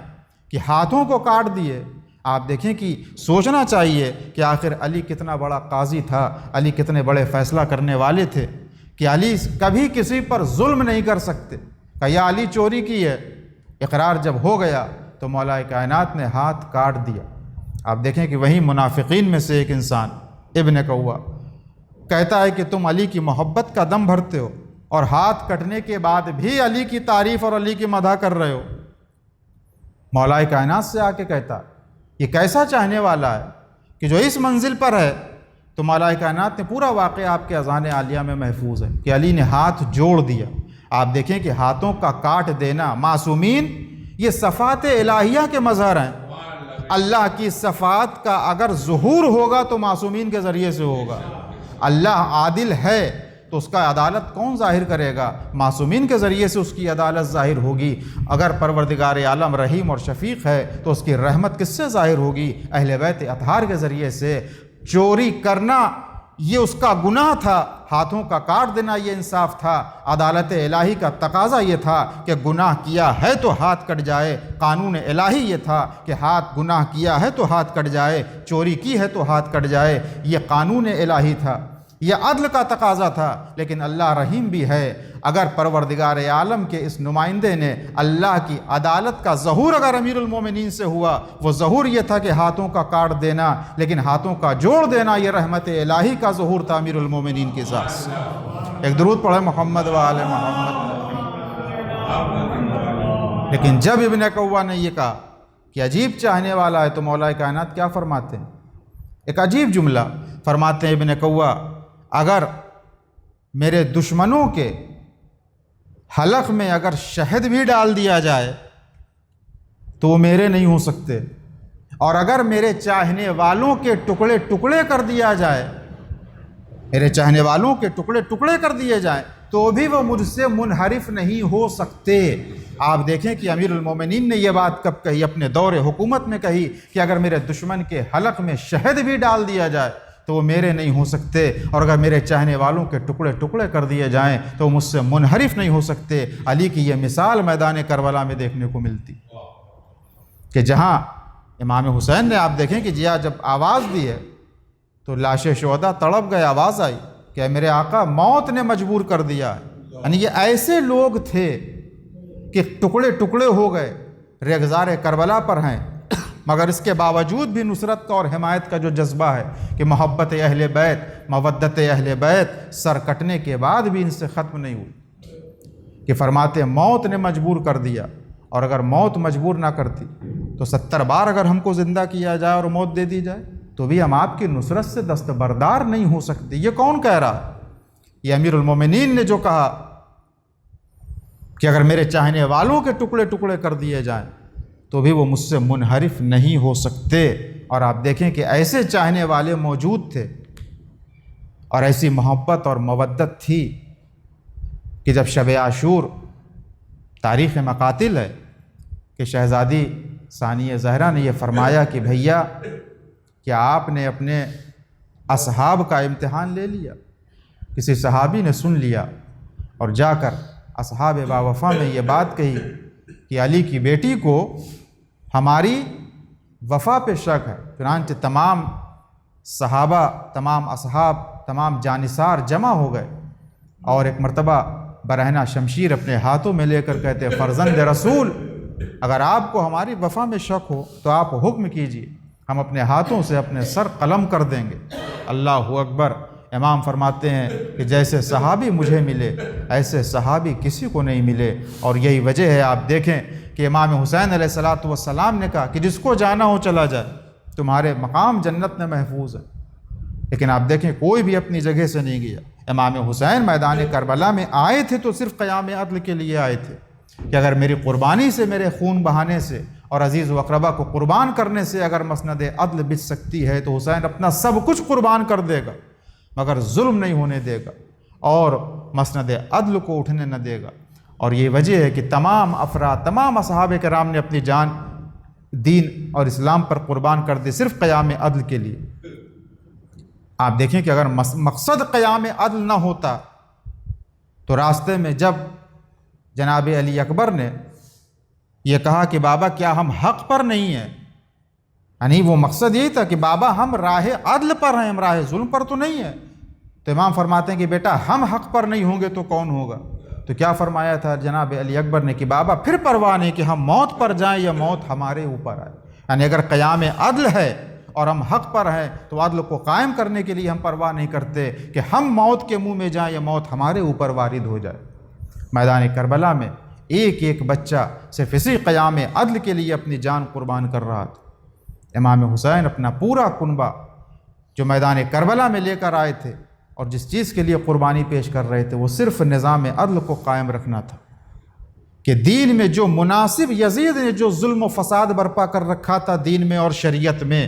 S2: کہ ہاتھوں کو کاٹ دیے، آپ دیکھیں کہ سوچنا چاہیے کہ آخر علی کتنا بڑا قاضی تھا، علی کتنے بڑے فیصلہ کرنے والے تھے کہ علی کبھی کسی پر ظلم نہیں کر سکتے۔ کہ یا علی چوری کی ہے، اقرار جب ہو گیا تو مولا کائنات نے ہاتھ کاٹ دیا۔ آپ دیکھیں کہ وہیں منافقین میں سے ایک انسان ابن کوا کہتا ہے کہ تم علی کی محبت کا دم بھرتے ہو اور ہاتھ کٹنے کے بعد بھی علی کی تعریف اور علی کی مدح کر رہے ہو۔ مولا کائنات سے آ کے کہتا یہ کیسا چاہنے والا ہے کہ جو اس منزل پر ہے۔ تو مولا کائنات نے پورا واقعہ آپ کے اذان عالیہ میں محفوظ ہے کہ علی نے ہاتھ جوڑ دیا۔ آپ دیکھیں کہ ہاتھوں کا کاٹ دینا معصومین یہ صفات الہیہ کے مظہر ہیں۔ اللہ کی صفات کا اگر ظہور ہوگا تو معصومین کے ذریعے سے ہوگا۔ اللہ عادل ہے تو اس کا عدالت کون ظاہر کرے گا؟ معصومین کے ذریعے سے اس کی عدالت ظاہر ہوگی۔ اگر پروردگار عالم رحیم اور شفیق ہے تو اس کی رحمت کس سے ظاہر ہوگی؟ اہل بیت اطہار کے ذریعے سے۔ چوری کرنا یہ اس کا گناہ تھا، ہاتھوں کا کاٹ دینا یہ انصاف تھا۔ عدالت الہی کا تقاضا یہ تھا کہ گناہ کیا ہے تو ہاتھ کٹ جائے۔ قانون الہی یہ تھا کہ گناہ کیا ہے تو ہاتھ کٹ جائے، چوری کی ہے تو ہاتھ کٹ جائے، یہ قانون الہی تھا۔ یہ عدل کا تقاضا تھا، لیکن اللہ رحیم بھی ہے۔ اگر پروردگار عالم کے اس نمائندے نے اللہ کی عدالت کا ظہور اگر امیر المومنین سے ہوا، وہ ظہور یہ تھا کہ ہاتھوں کا کاٹ دینا، لیکن ہاتھوں کا جوڑ دینا یہ رحمت الہی کا ظہور تھا امیر المومنین کے ذات سے۔ ایک درود پڑھے محمد و آل محمد۔ لیکن جب ابن کوا نے یہ کہا کہ عجیب چاہنے والا ہے، تو مولا کائنات کیا فرماتے ہیں؟ ایک عجیب جملہ فرماتے ہیں ابن کوا، اگر میرے دشمنوں کے حلق میں اگر شہد بھی ڈال دیا جائے تو وہ میرے نہیں ہو سکتے، اور اگر میرے چاہنے والوں کے ٹکڑے ٹکڑے کر دیا جائے، میرے چاہنے والوں کے ٹکڑے ٹکڑے کر دیے جائیں تو بھی وہ مجھ سے منحرف نہیں ہو سکتے۔ آپ دیکھیں کہ امیر المومنین نے یہ بات کب کہی؟ اپنے دور حکومت میں کہی کہ اگر میرے دشمن کے حلق میں شہد بھی ڈال دیا جائے تو وہ میرے نہیں ہو سکتے، اور اگر میرے چاہنے والوں کے ٹکڑے ٹکڑے کر دیے جائیں تو وہ مجھ سے منحرف نہیں ہو سکتے۔ علی کی یہ مثال میدان کربلا میں دیکھنے کو ملتی کہ جہاں امام حسین نے آپ دیکھیں کہ جیا جب آواز دی ہے تو لاش شہداء تڑپ گئے، آواز آئی کہ میرے آقا موت نے مجبور کر دیا ہے۔ یعنی یہ ایسے لوگ تھے کہ ٹکڑے ٹکڑے ہو گئے، ریگزار کربلا پر ہیں، مگر اس کے باوجود بھی نصرت کا اور حمایت کا جو جذبہ ہے کہ محبت اہل بیت، مودت اہل بیت سر کٹنے کے بعد بھی ان سے ختم نہیں ہوئی، کہ فرماتے موت نے مجبور کر دیا، اور اگر موت مجبور نہ کرتی تو 70 بار اگر ہم کو زندہ کیا جائے اور موت دے دی جائے تو بھی ہم آپ کی نصرت سے دستبردار نہیں ہو سکتے۔ یہ کون کہہ رہا ہے؟ یہ امیر المومنین نے جو کہا کہ اگر میرے چاہنے والوں کے ٹکڑے ٹکڑے کر دیے جائیں تو بھی وہ مجھ سے منحرف نہیں ہو سکتے۔ اور آپ دیکھیں کہ ایسے چاہنے والے موجود تھے اور ایسی محبت اور مودت تھی کہ جب شب عاشور تاریخ مقاتل ہے کہ شہزادی ثانیہ زہرا نے یہ فرمایا کہ بھیا کیا آپ نے اپنے اصحاب کا امتحان لے لیا؟ کسی صحابی نے سن لیا اور جا کر اصحاب باوفا میں یہ بات کہی کہ علی کی بیٹی کو ہماری وفا پہ شک ہے۔ چنانچہ تمام صحابہ، تمام اصحاب، تمام جانثار جمع ہو گئے، اور ایک مرتبہ برہنہ شمشیر اپنے ہاتھوں میں لے کر کہتے فرزند رسول، اگر آپ کو ہماری وفا میں شک ہو تو آپ حکم کیجیے، ہم اپنے ہاتھوں سے اپنے سر قلم کر دیں گے۔ اللہ اکبر۔ امام فرماتے ہیں کہ جیسے صحابی مجھے ملے ایسے صحابی کسی کو نہیں ملے، اور یہی وجہ ہے آپ دیکھیں کہ امام حسین علیہ الصلوۃ والسلام نے کہا کہ جس کو جانا ہو چلا جائے، تمہارے مقام جنت میں محفوظ ہے۔ لیکن آپ دیکھیں کوئی بھی اپنی جگہ سے نہیں گیا۔ امام حسین میدان کربلا میں آئے تھے تو صرف قیام عدل کے لیے آئے تھے کہ اگر میری قربانی سے، میرے خون بہانے سے اور عزیز و اقربا کو قربان کرنے سے اگر مسند عدل بچ سکتی ہے تو حسین اپنا سب کچھ قربان کر دے گا، مگر ظلم نہیں ہونے دے گا اور مسند عدل کو اٹھنے نہ دے گا۔ اور یہ وجہ ہے کہ تمام افراد، تمام اصحاب کرام نے اپنی جان دین اور اسلام پر قربان کر دی صرف قیام عدل کے لیے۔ آپ دیکھیں کہ اگر مقصد قیام عدل نہ ہوتا تو راستے میں جب جناب علی اکبر نے یہ کہا کہ بابا کیا ہم حق پر نہیں ہیں، یعنی وہ مقصد یہی تھا کہ بابا ہم راہ عدل پر ہیں، ہم راہ ظلم پر تو نہیں ہیں، تو امام فرماتے ہیں کہ بیٹا ہم حق پر نہیں ہوں گے تو کون ہوگا؟ تو کیا فرمایا تھا جناب علی اکبر نے کہ بابا پھر پرواہ نہیں کہ ہم موت پر جائیں یا موت ہمارے اوپر آئے، یعنی اگر قیام عدل ہے اور ہم حق پر ہیں تو عدل کو قائم کرنے کے لیے ہم پرواہ نہیں کرتے کہ ہم موت کے منہ میں جائیں یا موت ہمارے اوپر وارد ہو جائے۔ میدان کربلا میں ایک ایک بچہ صرف اسی قیام عدل کے لیے اپنی جان قربان کر رہا تھا۔ امام حسین اپنا پورا کنبہ جو میدان کربلا میں لے کر آئے تھے اور جس چیز کے لیے قربانی پیش کر رہے تھے وہ صرف نظام عدل کو قائم رکھنا تھا کہ دین میں جو مناسب، یزید نے جو ظلم و فساد برپا کر رکھا تھا دین میں اور شریعت میں،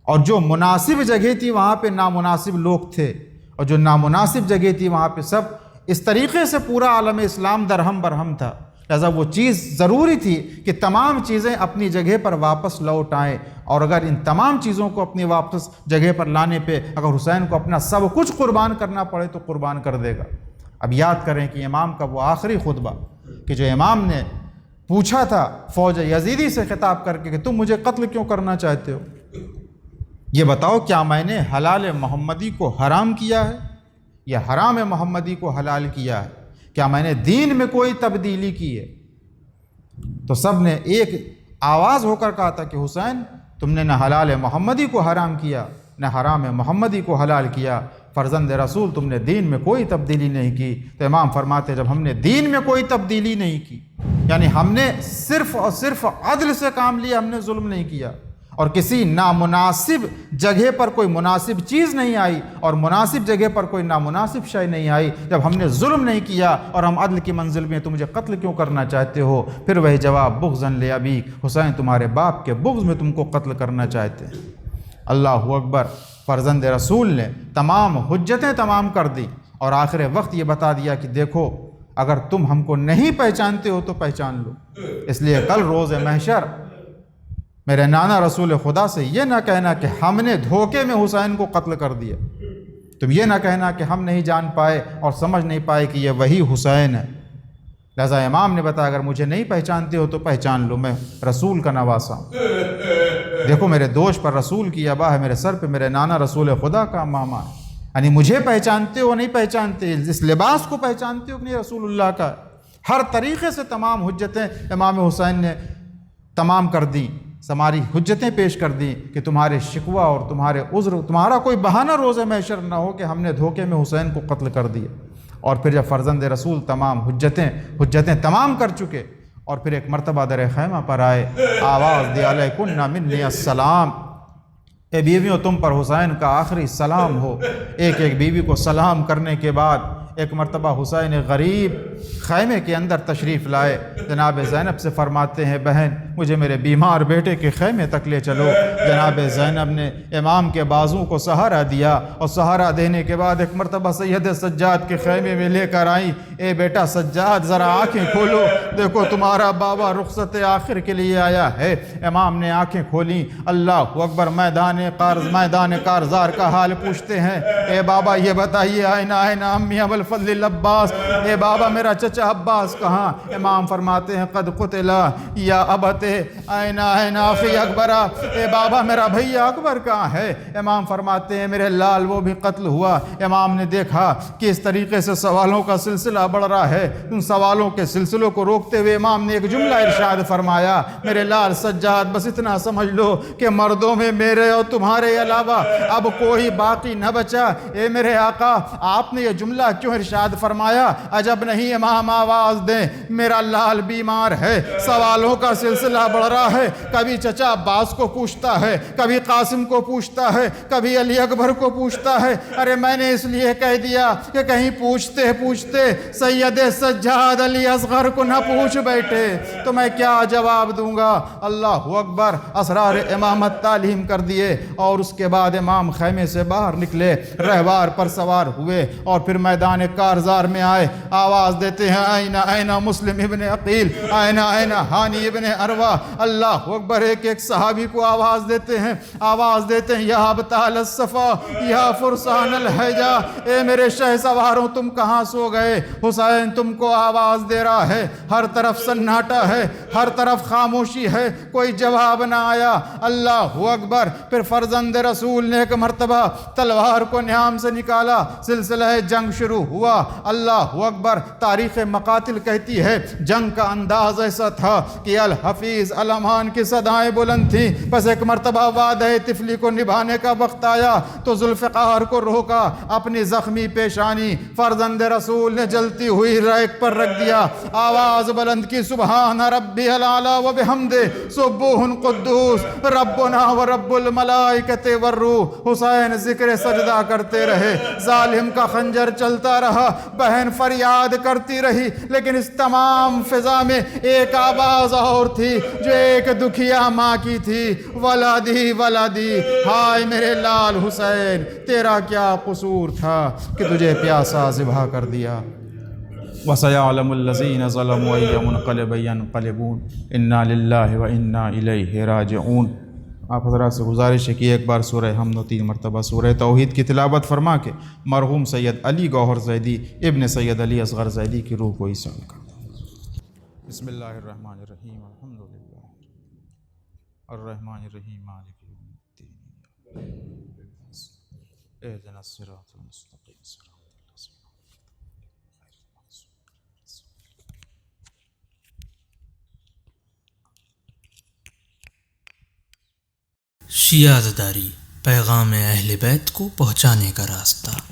S2: اور جو مناسب جگہ تھی وہاں پہ نامناسب لوگ تھے، اور جو نامناسب جگہ تھی وہاں پہ سب اس طریقے سے پورا عالم اسلام درہم برہم تھا۔ لہذا وہ چیز ضروری تھی کہ تمام چیزیں اپنی جگہ پر واپس لوٹ آئیں، اور اگر ان تمام چیزوں کو اپنی واپس جگہ پر لانے پہ اگر حسین کو اپنا سب کچھ قربان کرنا پڑے تو قربان کر دے گا۔ اب یاد کریں کہ امام کا وہ آخری خطبہ کہ جو امام نے پوچھا تھا فوج یزیدی سے خطاب کر کے کہ تم مجھے قتل کیوں کرنا چاہتے ہو، یہ بتاؤ کیا میں نے حلال محمدی کو حرام کیا ہے یا حرام محمدی کو حلال کیا ہے؟ کیا میں نے دین میں کوئی تبدیلی کی ہے؟ تو سب نے ایک آواز ہو کر کہا تھا کہ حسین تم نے نہ حلال محمدی کو حرام کیا نہ حرام محمدی کو حلال کیا، فرزند رسول تم نے دین میں کوئی تبدیلی نہیں کی۔ تو امام فرماتے جب ہم نے دین میں کوئی تبدیلی نہیں کی، یعنی ہم نے صرف اور صرف عدل سے کام لیا، ہم نے ظلم نہیں کیا، اور کسی نامناسب جگہ پر کوئی مناسب چیز نہیں آئی اور مناسب جگہ پر کوئی نامناسب شے نہیں آئی، جب ہم نے ظلم نہیں کیا اور ہم عدل کی منزل میں تو مجھے قتل کیوں کرنا چاہتے ہو؟ پھر وہی جواب بغضاً لأبیک، حسین تمہارے باپ کے بغض میں تم کو قتل کرنا چاہتے ہیں۔ اللہ اکبر، فرزند رسول نے تمام حجتیں تمام کر دی اور آخر وقت یہ بتا دیا کہ دیکھو اگر تم ہم کو نہیں پہچانتے ہو تو پہچان لو، اس لیے کل روز محشر میرے نانا رسول خدا سے یہ نہ کہنا کہ ہم نے دھوکے میں حسین کو قتل کر دیا، تم یہ نہ کہنا کہ ہم نہیں جان پائے اور سمجھ نہیں پائے کہ یہ وہی حسین ہے۔ لہذا امام نے بتایا اگر مجھے نہیں پہچانتے ہو تو پہچان لو، میں رسول کا نواسا ہوں، دیکھو میرے دوش پر رسول کی ابا ہے، میرے سر پہ میرے نانا رسول خدا کا ماما ہے، یعنی مجھے پہچانتے ہو نہیں پہچانتے، اس لباس کو پہچانتے ہو کہ نہیں رسول اللہ کا۔ ہر طریقے سے تمام حجتیں امام حسین نے تمام کر دیں، ہماری حجتیں پیش کر دیں کہ تمہارے شکوہ اور تمہارے عذر، تمہارا کوئی بہانہ روز محشر نہ ہو کہ ہم نے دھوکے میں حسین کو قتل کر دیا۔ اور پھر جب فرزند رسول تمام حجتیں تمام کر چکے اور پھر ایک مرتبہ در خیمہ پر آئے، آواز دی علیکن منی السلام، اے بیویوں تم پر حسین کا آخری سلام ہو۔ ایک ایک بیوی کو سلام کرنے کے بعد ایک مرتبہ حسین غریب خیمے کے اندر تشریف لائے، جناب زینب سے فرماتے ہیں بہن مجھے میرے بیمار بیٹے کے خیمے تک لے چلو۔ جناب زینب نے امام کے بازو کو سہارا دیا اور سہارا دینے کے بعد ایک مرتبہ سید سجاد کے خیمے میں لے کر آئی، اے بیٹا سجاد ذرا آنکھیں کھولو، دیکھو تمہارا بابا رخصت آخر کے لیے آیا ہے۔ امام نے آنکھیں کھولیں، اللہ اکبر، میدان کارزار کا حال پوچھتے ہیں، اے بابا یہ بتائیے آئینہ امی ابوالفضل العباس، اے بابا میرا چچا عباس کہاں؟ امام فرماتے ہیں قد قتلا یا ابت آئینہ اخی اکبرہ، اے بابا میرا بھیا اکبر کہاں ہے؟ امام فرماتے ہیں میرے لال وہ بھی قتل ہوا۔ امام نے دیکھا کہ اس طریقے سے سوالوں کا سلسلہ بڑھ رہا ہے، ان سوالوں کے سلسلوں کو روکتے ہوئے امام نے ایک جملہ ارشاد فرمایا، میرے لال سجاد بس اتنا سمجھ لو کہ مردوں میں میرے اور تمہارے علاوہ اب کوئی باقی نہ بچا۔ اے میرے آقا آپ نے یہ جملہ کیوں ارشاد فرمایا؟ عجب نہیں امام آواز دیں، میرا لال بیمار ہے، سوالوں کا سلسلہ بڑھ رہا ہے، کبھی چچا عباس کو پوچھتا ہے، کبھی قاسم کو پوچھتا ہے، کبھی علی اکبر کو پوچھتا ہے۔ ارے میں نے اس لیے کہہ دیا کہ کہیں پوچھتے پوچھتے سید سجاد علی اصغر کو نہ پوچھ بیٹھے تو میں کیا جواب دوں گا؟ اللہ اکبر، اسرار امامت تعلیم کر دیے اور اس کے بعد امام خیمے سے باہر نکلے، رہوار پر سوار ہوئے اور پھر میدان کارزار میں آئے، آواز دیتے ہیں آئینہ مسلم ابن عقیل، آئینہ ہانی ابن عروہ۔ اللہ اکبر، ایک ایک صحابی کو آواز دیتے ہیں یا ابطال الصفا یا فرسان الحجا، اے میرے شہ سواروں تم کہاں سو گئے؟ حسین تم کو آواز دے رہا ہے، ہر طرف سناٹا ہے، ہر طرف خاموشی ہے، کوئی جواب نہ آیا۔ اللہ اکبر، پھر فرزند رسول نے ایک مرتبہ تلوار کو نیام سے نکالا، سلسلہ جنگ شروع ہوا۔ اللہ اکبر، تاریخ مقاتل کہتی ہے جنگ کا انداز ایسا تھا کہ الحفیظ الامان کی صدائیں بلند تھیں، بس ایک مرتبہ وعدہ طفلی کو نبھانے کا وقت آیا تو ذوالفقار کو روکا، اپنی زخمی پیشانی فرزند رسول نے جلتی ہوئی ریک پر رکھ دیا، آواز بلند کی سبحان ربی العلی و بحمدہ سبوح قدوس ربنا و رب الملائکۃ والروح۔ حسین ذکر سجدہ کرتے رہے، ظالم کا خنجر چلتا رہا، بہن فریاد کرتی رہی، لیکن اس تمام فضا میں ایک آواز اور تھی جو ایک دکھیا ماں کی تھی، ولادی ولادی، ہائے میرے لال حسین تیرا کیا قصور تھا کہ تجھے پیاسا ذبح کر دیا۔ وَسَيَعْلَمُ الَّذِينَ ظَلَمُوا أَيَّ مُنْقَلَبٍ يَنْقَلِبُونَ إِنَّا لِلَّهِ وَإِنَّا إِلَيْهِ راجعون۔ آپ حضرات سے گزارش ہے کہ ایک بار سورہ حمد و 3 مرتبہ سورہ توحید کی تلاوت فرما کے مرحوم سید علی گوہر زیدی ابن سید علی اصغر زیدی کی روح کو عیسیٰ کر دیں۔ بسم اللہ الرحمن الرحیم، الحمدللہ الرحمن الرحیم مالک یوم الدین۔ اهدنا الصراط المستقيم صراط الذين
S3: شیعہ زداری، پیغام اہل بیت کو پہنچانے کا راستہ۔